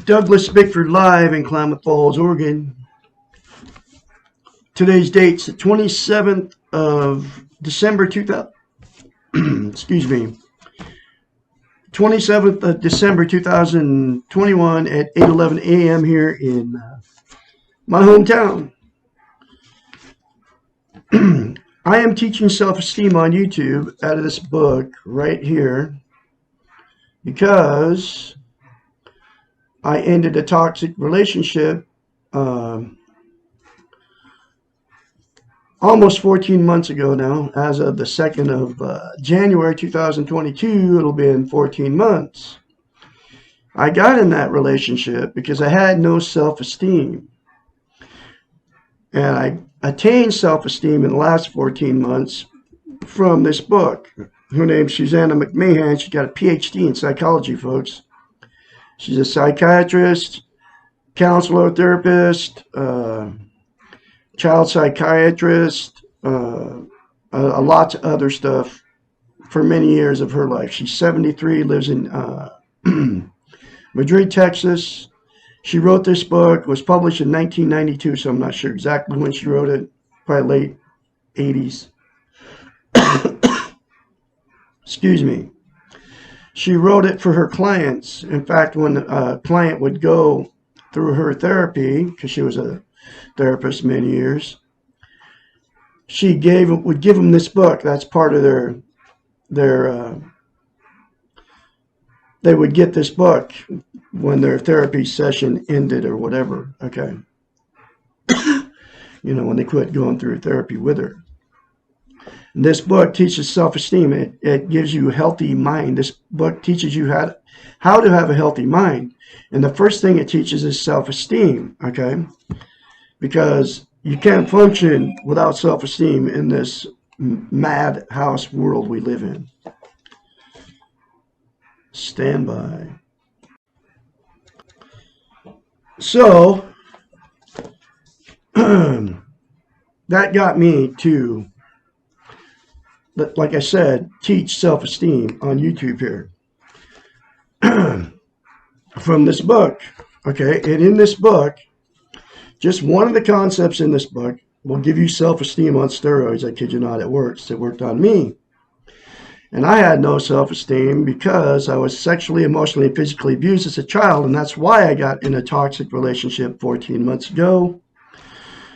Douglas Bickford live in Klamath Falls, Oregon. Today's date's the 27th of December 2000. Excuse me. 27th of December 2021 at 8:11 a.m. here in my hometown. I am teaching self-esteem on YouTube out of this book right here because I ended a toxic relationship almost 14 months ago now. As of the 2nd of January 2022, it'll be in 14 months. I got in that relationship because I had no self-esteem. And I attained self-esteem in the last 14 months from this book. Her name's Susanna McMahon. She got a PhD in psychology, folks. She's a psychiatrist, counselor, therapist, child psychiatrist, a lot of other stuff for many years of her life. She's 73, lives in Madrid, Texas. She wrote this book, was published in 1992, so I'm not sure exactly when she wrote it, probably late 80s. Excuse me. She wrote it for her clients. In fact, when a client would go through her therapy, because she was a therapist many years, she would give them this book. That's part of they would get this book when their therapy session ended or whatever, okay? When they quit going through therapy with her. And this book teaches self-esteem. It gives you a healthy mind. This book teaches you how to have a healthy mind. And the first thing it teaches is self-esteem, okay? Because you can't function without self-esteem in this madhouse world we live in. Stand by. So, that got me to, like I said, teach self-esteem on YouTube here. From this book, okay? And in this book, just one of the concepts in this book will give you self-esteem on steroids. I kid you not, it works. It worked on me. And I had no self-esteem because I was sexually, emotionally, and physically abused as a child. And that's why I got in a toxic relationship 14 months ago.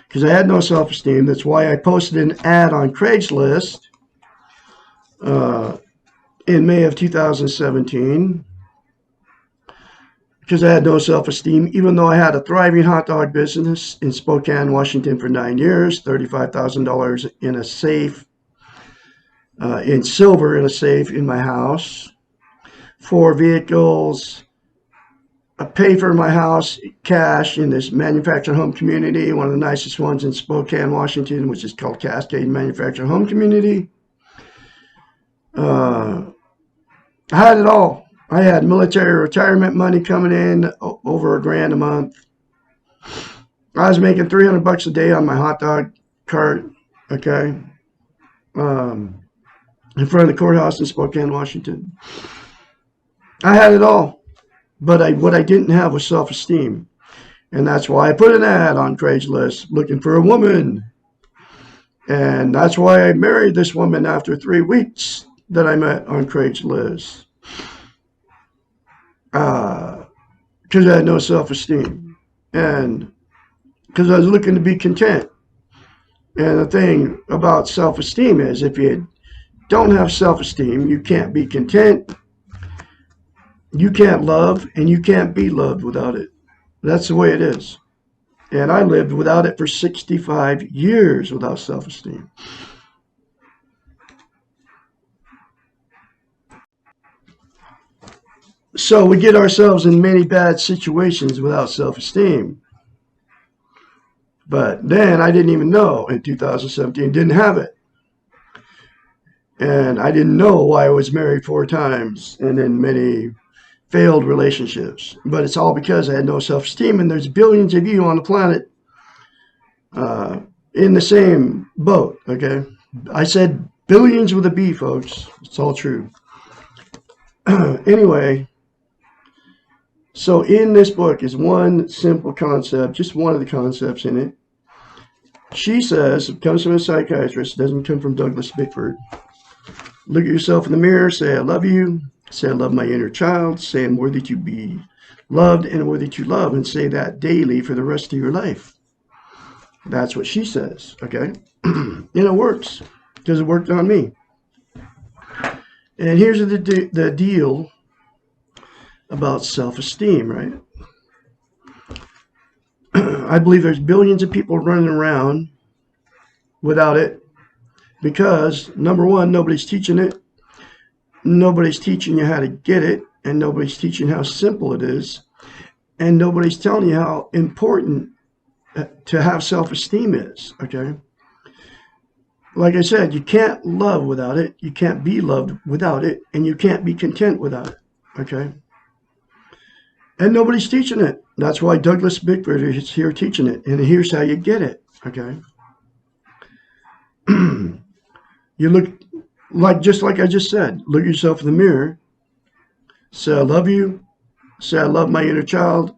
Because I had no self-esteem. That's why I posted an ad on Craigslist in May of 2017. Because I had no self-esteem, even though I had a thriving hot dog business in Spokane, Washington for 9 years, $35,000 in a safe, in silver in a safe in my house, 4 vehicles, I pay for my house cash in this manufactured home community, one of the nicest ones in Spokane, Washington, which is called Cascade Manufactured Home Community. I had it all. I had military retirement money coming in, over $1,000 a month. I was making $300 a day on my hot dog cart, okay, in front of the courthouse in Spokane, Washington. I had it all, but what I didn't have was self-esteem. And that's why I put an ad on Craigslist looking for a woman. And that's why I married this woman after 3 weeks that I met on Craigslist. Because I had no self-esteem, and because I was looking to be content. And the thing about self-esteem is, if you don't have self-esteem, you can't be content, you can't love, and you can't be loved without it. That's the way it is. And I lived without it for 65 years without self-esteem. So we get ourselves in many bad situations without self-esteem. But then I didn't even know in 2017, didn't have it. And I didn't know why I was married 4 times and in many failed relationships. But it's all because I had no self-esteem, and there's billions of you on the planet in the same boat, okay? I said billions with a B, folks. It's all true. Anyway, So in this book is one simple concept, just one of the concepts in it. She says, it comes from a psychiatrist, it doesn't come from Douglas Bickford. Look at yourself in the mirror, say, I love you. Say, I love my inner child. Say, I'm worthy to be loved and worthy to love. And say that daily for the rest of your life. That's what she says, okay? And it works, because it worked on me. And here's the deal about self-esteem, right? I believe there's billions of people running around without it because, number one, nobody's teaching it. Nobody's teaching you how to get it, and nobody's teaching how simple it is, and nobody's telling you how important to have self-esteem is, okay? Like I said, you can't love without it, you can't be loved without it, and you can't be content without it, okay? And nobody's teaching it. That's why Douglas Bickford is here teaching it, and here's how you get it, okay? You look, just like I just said, look at yourself in the mirror, say, I love you, say, I love my inner child,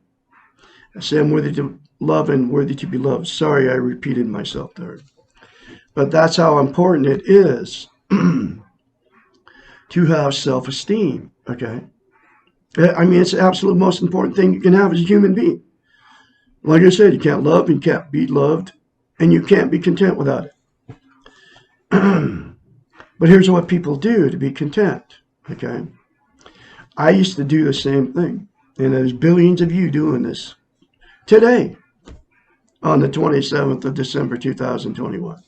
say, I'm worthy to love and worthy to be loved. Sorry, I repeated myself there. But that's how important it is to have self-esteem, okay? I mean, it's the absolute most important thing you can have as a human being. Like I said, you can't love, you can't be loved, and you can't be content without it. But here's what people do to be content, okay? I used to do the same thing, and there's billions of you doing this today on the 27th of December, 2021,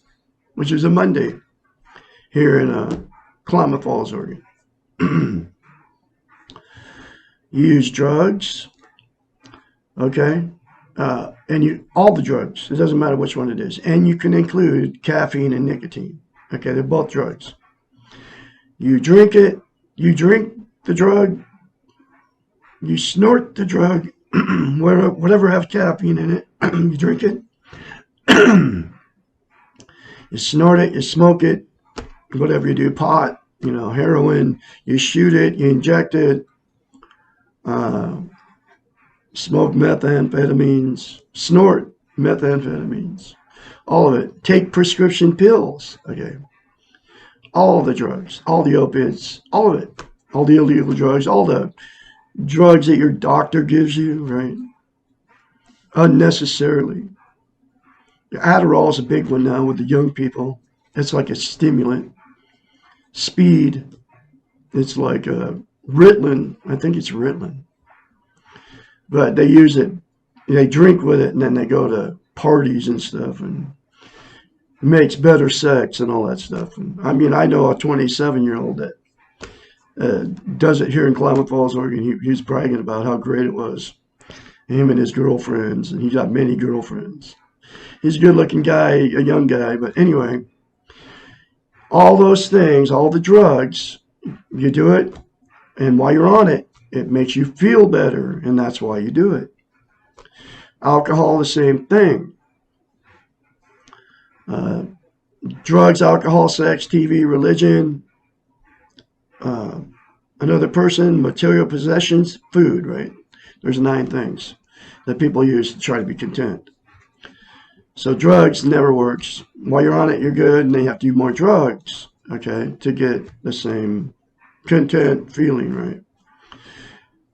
which is a Monday here in Klamath Falls, Oregon. You use drugs, okay? And all the drugs, it doesn't matter which one it is. And you can include caffeine and nicotine, okay? They're both drugs. You drink it, you drink the drug, you snort the drug, whatever has caffeine in it, you drink it, you snort it, you smoke it, whatever you do, pot, heroin, you shoot it, you inject it, smoke methamphetamines, snort methamphetamines, all of it. Take prescription pills, okay? All the drugs, all the opiates, all of it. All the illegal drugs, all the drugs that your doctor gives you, right? Unnecessarily. Adderall is a big one now with the young people. It's like a stimulant. Speed, it's like Ritalin. I think it's Ritalin. But they use it, they drink with it, and then they go to parties and stuff, and it makes better sex and all that stuff. And, I mean, I know a 27-year-old that does it here in Klamath Falls, Oregon. He was bragging about how great it was. Him and his girlfriends, and he got many girlfriends. He's a good-looking guy, a young guy, but anyway, all those things, all the drugs, you do it, and while you're on it, it makes you feel better, and that's why you do it. Alcohol, the same thing. Drugs, alcohol, sex, TV, religion, another person, material possessions, food, right? There's 9 things that people use to try to be content. So drugs never works. While you're on it, you're good, and then you have to do more drugs, okay, to get the same content feeling, right?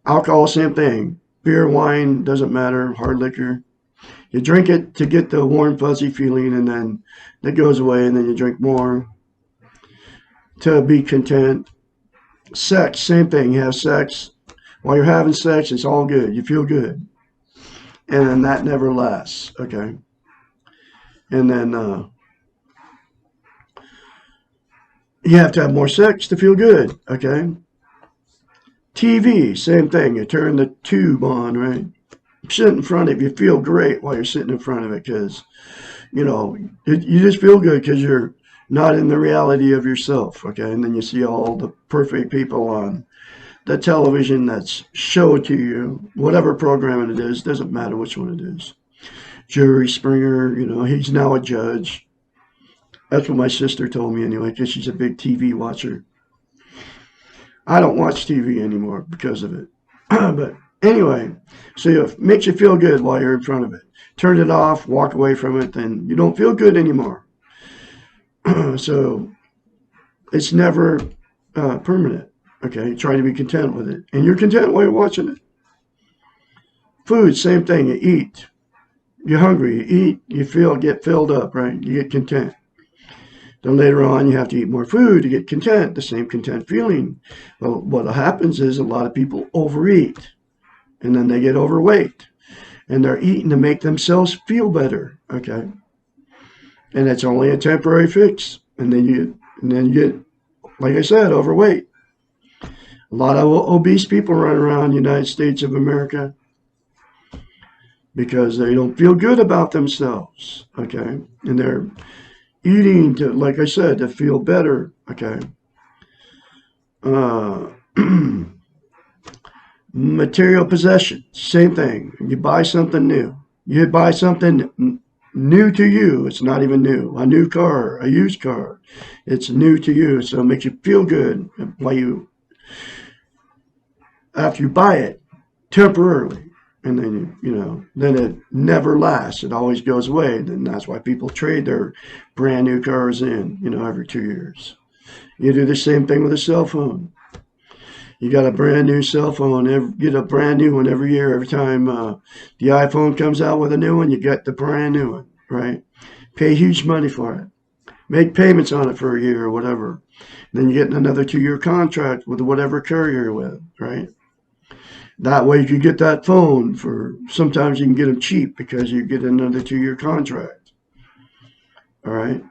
Alcohol, same thing. Beer, wine, doesn't matter, hard liquor. You drink it to get the warm, fuzzy feeling, and then it goes away, and then you drink more to be content. Sex, same thing. You have sex. While you're having sex, it's all good. You feel good. And then that never lasts, okay? And then you have to have more sex to feel good, okay? TV, same thing. You turn the tube on, right? Sit in front of it. You feel great while you're sitting in front of it because, you just feel good because you're not in the reality of yourself, okay? And then you see all the perfect people on the television that's showed to you, whatever program it is, doesn't matter which one it is. Jerry Springer, he's now a judge. That's what my sister told me anyway, because she's a big TV watcher. I don't watch TV anymore because of it. But Anyway, so it makes you feel good while you're in front of it. Turn it off, walk away from it, then you don't feel good anymore. So it's never permanent. Okay, try to be content with it. And you're content while you're watching it. Food, same thing. You eat. You're hungry. You eat. You get filled up, right? You get content. Then later on, you have to eat more food to get content, the same content feeling. Well, what happens is a lot of people overeat, and then they get overweight, and they're eating to make themselves feel better, okay? And it's only a temporary fix, and then you get, like I said, overweight. A lot of obese people run around the United States of America because they don't feel good about themselves, okay? And they're eating to, like I said, to feel better, okay? Material possessions, same thing. You buy something new. You buy something new to you. It's not even new. A new car, a used car. It's new to you, so it makes you feel good after you buy it temporarily. And then, then it never lasts. It always goes away. And that's why people trade their brand new cars in, every 2 years. You do the same thing with a cell phone. You got a brand new cell phone, get a brand new one every year. Every time the iPhone comes out with a new one, you get the brand new one, right? Pay huge money for it. Make payments on it for a year or whatever. Then you get another 2-year contract with whatever carrier you're with, right? That way you can get that phone sometimes you can get them cheap because you get another 2-year contract. All right.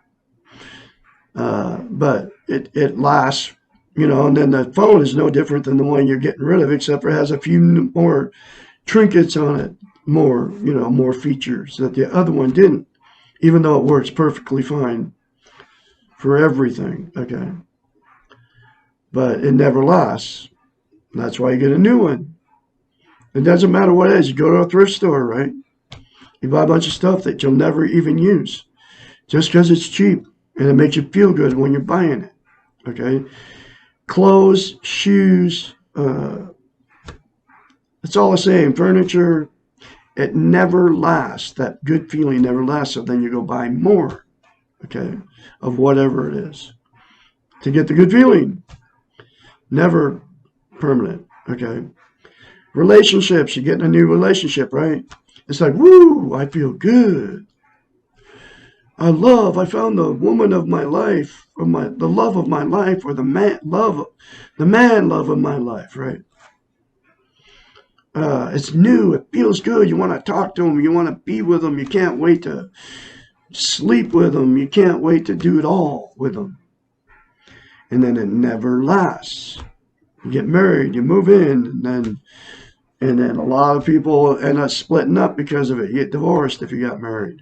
But it lasts, and then the phone is no different than the one you're getting rid of, except for it has a few more trinkets on it, more features that the other one didn't, even though it works perfectly fine for everything. Okay. But it never lasts. That's why you get a new one. It doesn't matter what it is. You go to a thrift store, right? You buy a bunch of stuff that you'll never even use just because it's cheap and it makes you feel good when you're buying it, okay? Clothes, shoes, it's all the same. Furniture, it never lasts. That good feeling never lasts, so then you go buy more, okay, of whatever it is to get the good feeling. Never permanent, okay? Relationships, you get in a new relationship, right? It's like, woo, I feel good. I found the woman of my life, or the love of my life, or the man love of my life, right? It's new, it feels good. You want to talk to them, you want to be with them, you can't wait to sleep with them, you can't wait to do it all with them. And then it never lasts. You get married, you move in, and then a lot of people end up splitting up because of it. You get divorced if you got married.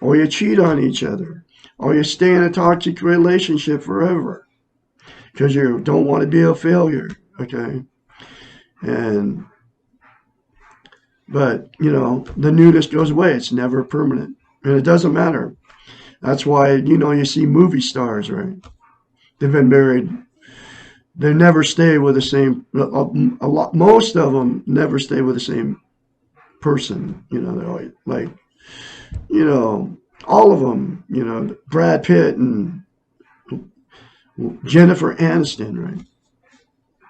Or you cheat on each other. Or you stay in a toxic relationship forever. Because you don't want to be a failure. Okay? But, the newness goes away. It's never permanent. And it doesn't matter. That's why, you see movie stars, right? They've been married. They never stay with the same, most of them never stay with the same person. They're always like, all of them, Brad Pitt and Jennifer Aniston, right?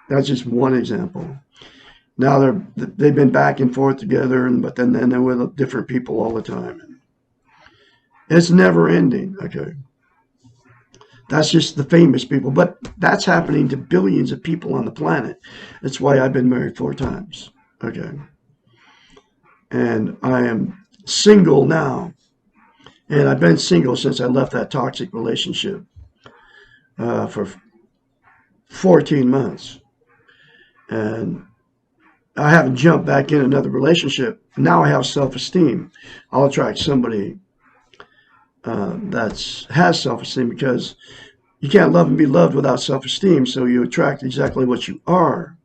That's just one example. Now they've been back and forth together, but then they're with different people all the time. It's never ending, okay? That's just the famous people, but that's happening to billions of people on the planet. That's why I've been married 4 times, okay? And I am single now, and I've been single since I left that toxic relationship for 14 months. And I haven't jumped back in another relationship. Now I have self-esteem. I'll attract somebody that has self-esteem, because you can't love and be loved without self-esteem. So you attract exactly what you are.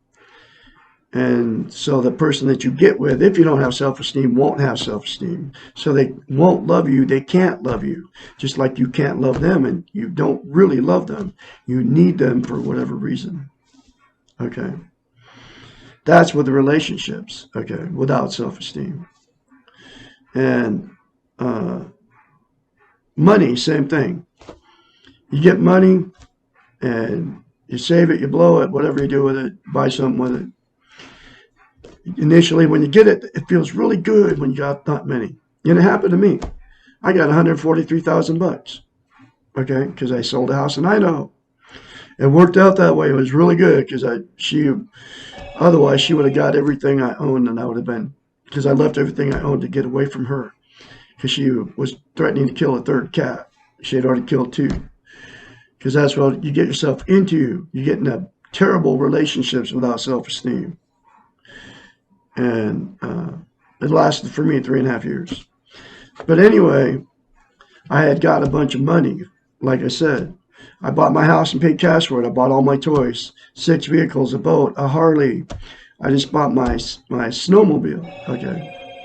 And so the person that you get with, if you don't have self-esteem, won't have self-esteem. So they won't love you. They can't love you. Just like you can't love them, and you don't really love them. You need them for whatever reason. Okay. That's with the relationships, okay, without self-esteem. And money, same thing. You get money and you save it, you blow it, whatever you do with it, buy something with it. Initially, when you get it, it feels really good when you got that many. And it happened to me. I got 143,000 bucks, okay, because I sold a house in Idaho. It worked out that way. It was really good because otherwise she would have got everything I owned, and I would have been, because I left everything I owned to get away from her, because she was threatening to kill a third cat. She had already killed two. Because that's what you get yourself into. You get into terrible relationships without self-esteem. And it lasted for me 3.5 years. But anyway, I had got a bunch of money. Like I said, I bought my house and paid cash for it. I bought all my toys, 6 vehicles, a boat, a Harley. I just bought my snowmobile. Okay,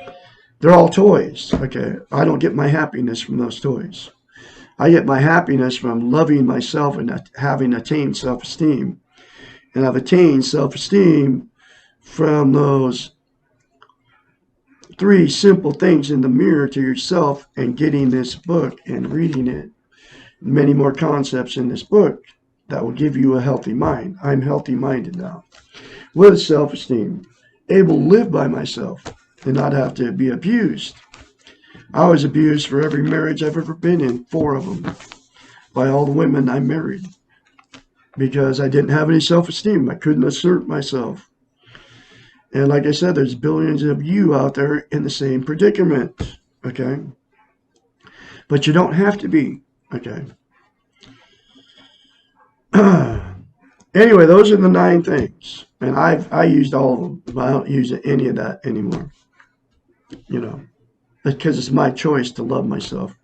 they're all toys. Okay, I don't get my happiness from those toys. I get my happiness from loving myself and having attained self-esteem. And I've attained self-esteem from those 3 simple things in the mirror to yourself, and getting this book and reading it. Many more concepts in this book that will give you a healthy mind. I'm healthy-minded now, with self-esteem, able to live by myself and not have to be abused. I was abused for every marriage I've ever been in, 4 of them, by all the women I married, because I didn't have any self-esteem. I couldn't assert myself. And like I said, there's billions of you out there in the same predicament, okay? But you don't have to be, okay? Anyway, those are the 9 things. And I used all of them, but I don't use any of that anymore, you know, because it's my choice to love myself.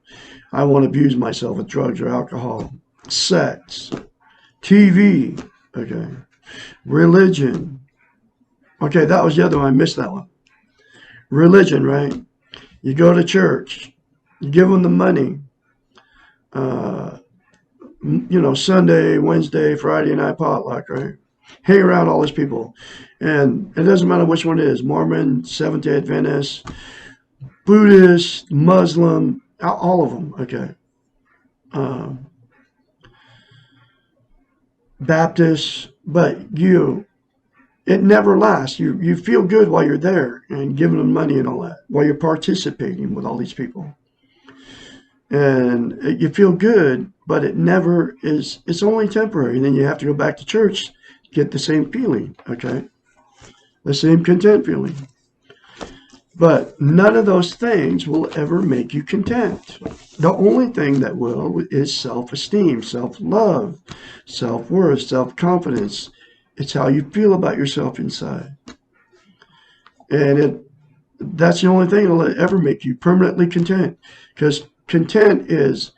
I won't abuse myself with drugs or alcohol, sex, TV, okay, religion. Okay, that was the other one. I missed that one. Religion, right? You go to church. You give them the money. Sunday, Wednesday, Friday night potluck, right? Hang around all these people. And it doesn't matter which one it is. Mormon, Seventh-day Adventist, Buddhist, Muslim, all of them, okay. Baptist, but it never lasts. You feel good while you're there and giving them money and all that, while you're participating with all these people. And you feel good, but it never is, it's only temporary. And then you have to go back to church to get the same feeling, okay? The same content feeling. But none of those things will ever make you content. The only thing that will is self-esteem, self-love, self-worth, self-confidence. It's how you feel about yourself inside. And that's the only thing that will ever make you permanently content. Because content is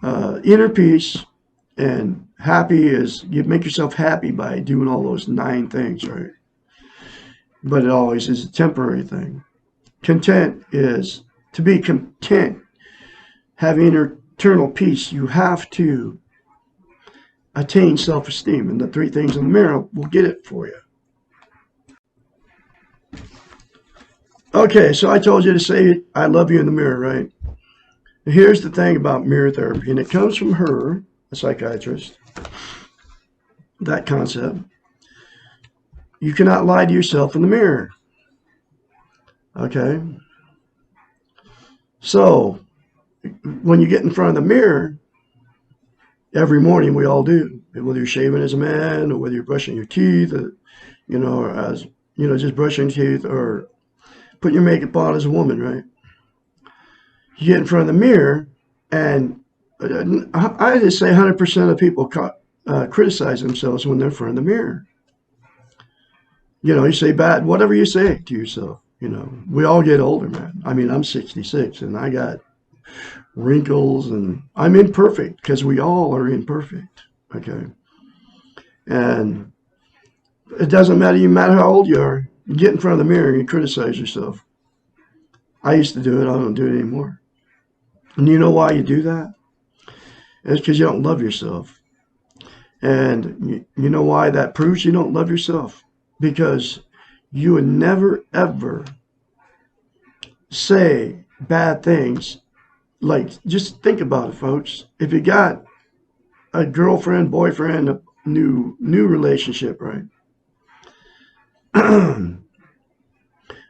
inner peace, and happy is, you make yourself happy by doing all those 9 things, right? But it always is a temporary thing. Content is, to be content, having eternal peace, you have to attain self-esteem. And the 3 things in the mirror will get it for you. Okay, so I told you to say, I love you in the mirror, right? Here's the thing about mirror therapy, and it comes from her, a psychiatrist, that concept. You cannot lie to yourself in the mirror. Okay? So, when you get in front of the mirror, every morning we all do, whether you're shaving as a man, or whether you're brushing your teeth, or just brushing teeth, or putting your makeup on as a woman, right? You get in front of the mirror, and I just say 100% of people criticize themselves when they're in front of the mirror. You say bad, whatever you say to yourself. We all get older, man. I mean, I'm 66, and I got wrinkles, and I'm imperfect, because we all are imperfect, okay? And it doesn't matter, how old you are. You get in front of the mirror and you criticize yourself. I used to do it. I don't do it anymore. And you know why you do that? It's because you don't love yourself. And you know why that proves you don't love yourself? Because you would never, ever say bad things. Like, just think about it, folks. If you got a girlfriend, boyfriend, a new relationship, right?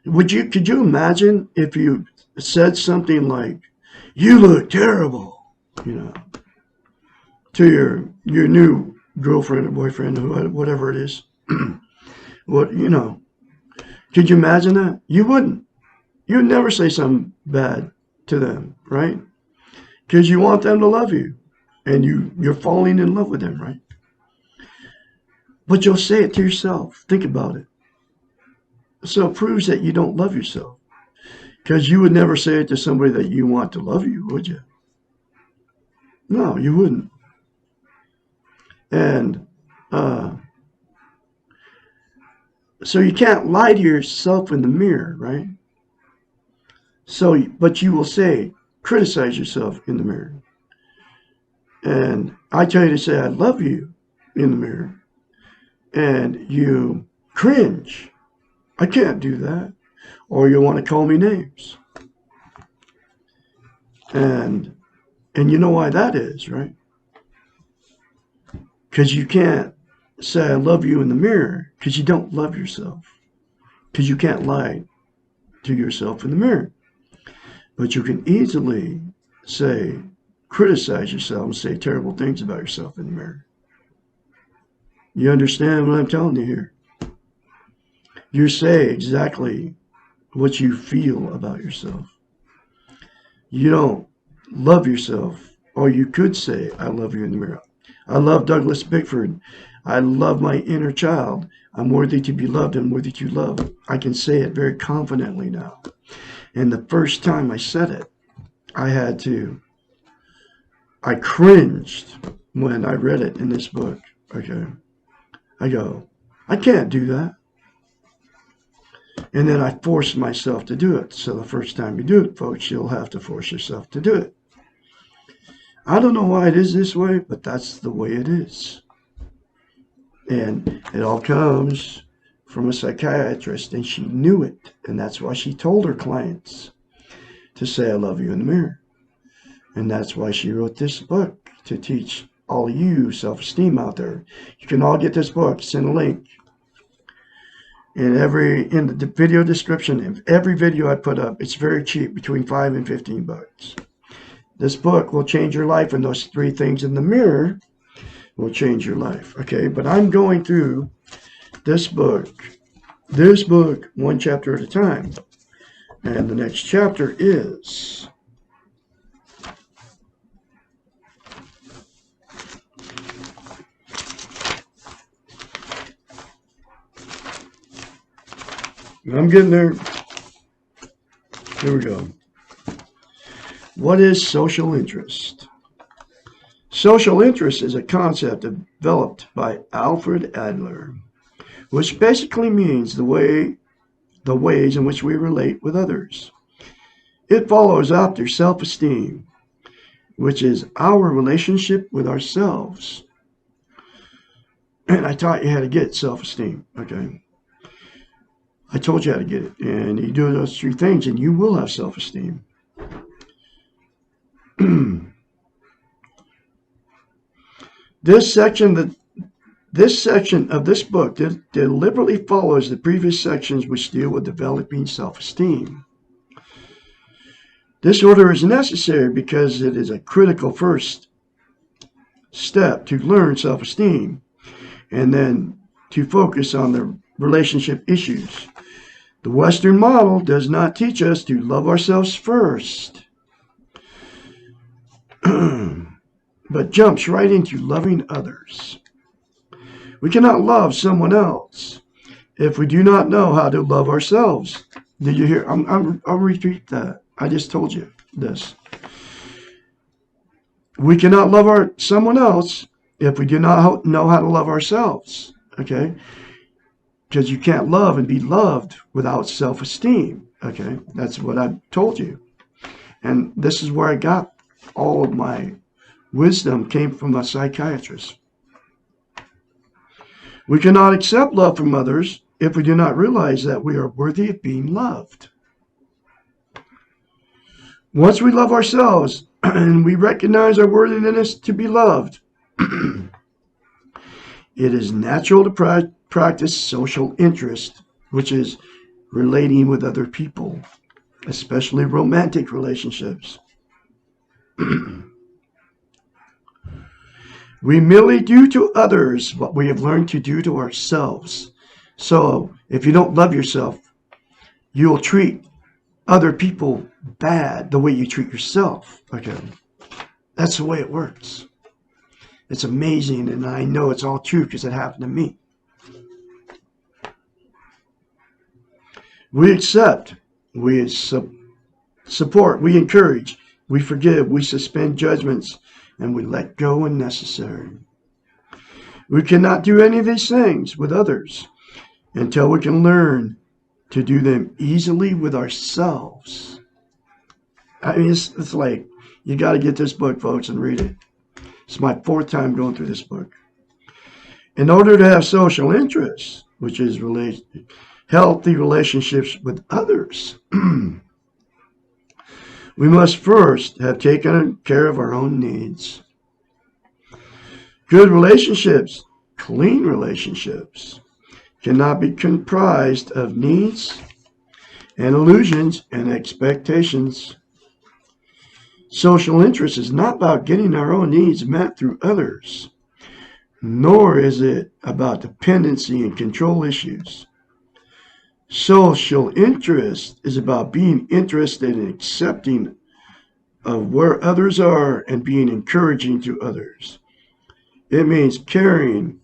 Could you imagine if you said something like, "You look terrible," you know, to your new girlfriend or boyfriend or whatever it is? What, you know, could you imagine that? You wouldn't. You'd never say something bad to them, right? Because you want them to love you, and you're falling in love with them, right? But you'll say it to yourself. Think about it. So it proves that you don't love yourself. Because you would never say it to somebody that you want to love you, would you? No, you wouldn't. And so you can't lie to yourself in the mirror, right? So, but you will say, criticize yourself in the mirror. And I tell you to say, "I love you," in the mirror. And you cringe. "I can't do that." Or you want to call me names. And you know why that is, right? Because you can't say, "I love you," in the mirror, because you don't love yourself. Because you can't lie to yourself in the mirror. But you can easily say, criticize yourself and say terrible things about yourself in the mirror. You understand what I'm telling you here? You say exactly what you feel about yourself. You don't love yourself, or you could say, "I love you," in the mirror. "I love Douglas Bickford. I love my inner child. I'm worthy to be loved and worthy to love." I can say it very confidently now. And the first time I said it, I cringed when I read it in this book. Okay. I go, "I can't do that." And then I forced myself to do it. So the first time you do it, folks, you'll have to force yourself to do it. I don't know why it is this way, but that's the way it is. And it all comes from a psychiatrist, and she knew it. And that's why she told her clients to say, "I love you," in the mirror. And that's why she wrote this book, to teach all of you self-esteem out there. You can all get this book. It's in a link. In the video description of every video I put up. It's very cheap, between $5 and $15. This book will change your life, and those 3 things in the mirror will change your life. Okay, but I'm going through this book one chapter at a time. And the next chapter is I'm getting there. Here we go. What is social interest? Social interest is a concept developed by Alfred Adler, which basically means the ways in which we relate with others. It follows after self-esteem, which is our relationship with ourselves. And I taught you how to get self-esteem, okay? I told you how to get it. And you do those 3 things, and you will have self-esteem. This section of this book deliberately follows the previous sections, which deal with developing self-esteem. This order is necessary because it is a critical first step to learn self-esteem, and then to focus on the relationship issues. The Western model does not teach us to love ourselves first, but jumps right into loving others. We cannot love someone else if we do not know how to love ourselves. Did you hear? I'll repeat that. I just told you this. We cannot love someone else if we do not know how to love ourselves. Okay? Because you can't love and be loved without self-esteem. Okay? That's what I told you. And this is where I got all of my wisdom, came from a psychiatrist. We cannot accept love from others if we do not realize that we are worthy of being loved. Once we love ourselves and we recognize our worthiness to be loved, it is natural to practice social interest, which is relating with other people, especially romantic relationships. We merely do to others what we have learned to do to ourselves. So, if you don't love yourself, you'll treat other people bad the way you treat yourself. Okay, that's the way it works. It's amazing, and I know it's all true because it happened to me. We accept, we support, we encourage, we forgive, we suspend judgments, and we let go when necessary. We cannot do any of these things with others until we can learn to do them easily with ourselves. I mean, it's like, you got to get this book, folks, and read it. It's my 4th time going through this book. In order to have social interests, which is healthy relationships with others, we must first have taken care of our own needs. Good relationships, clean relationships, cannot be comprised of needs and illusions and expectations. Social interest is not about getting our own needs met through others, nor is it about dependency and control issues. Social interest is about being interested in accepting of where others are and being encouraging to others. It means caring,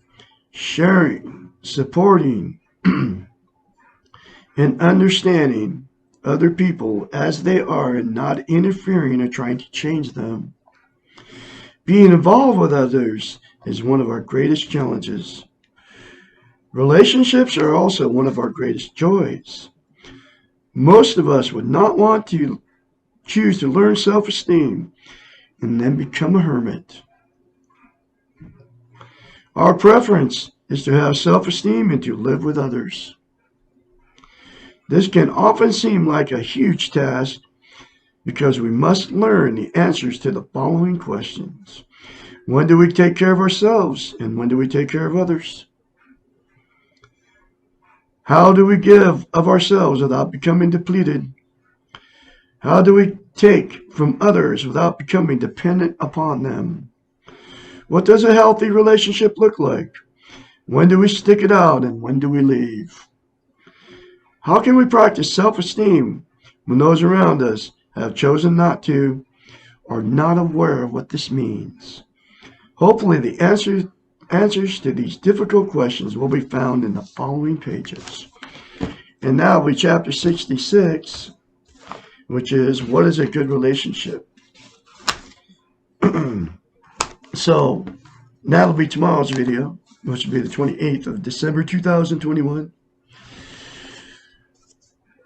sharing, supporting, and understanding other people as they are and not interfering or trying to change them. Being involved with others is one of our greatest challenges. Relationships are also one of our greatest joys. Most of us would not want to choose to learn self-esteem and then become a hermit. Our preference is to have self-esteem and to live with others. This can often seem like a huge task because we must learn the answers to the following questions. When do we take care of ourselves, and when do we take care of others? How do we give of ourselves without becoming depleted? How do we take from others without becoming dependent upon them? What does a healthy relationship look like? When do we stick it out, and when do we leave? How can we practice self-esteem when those around us have chosen not to or not aware of what this means? Hopefully the answers to these difficult questions will be found in the following pages. And now we chapter 66, which is, what is a good relationship? So that'll be tomorrow's video, which will be the 28th of December 2021.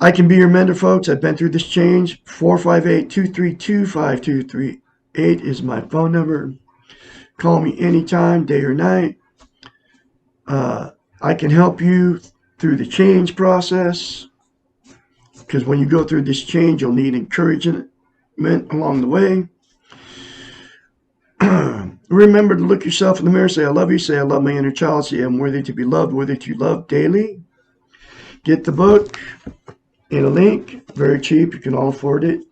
I can be your mentor, folks. I've been through this change. 458-232-5238 is my phone number. Call me anytime, day or night. I can help you through the change process, because when you go through this change, you'll need encouragement along the way. Remember to look yourself in the mirror, say, I love you, say, I love my inner child, say, I'm worthy to be loved, worthy to love daily. Get the book in a link, very cheap, you can all afford it.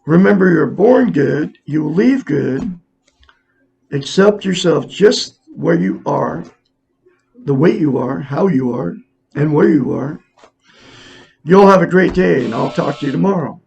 Remember, you're born good, you will leave good. Accept yourself just where you are, the way you are, how you are, and where you are. You'll have a great day, and I'll talk to you tomorrow.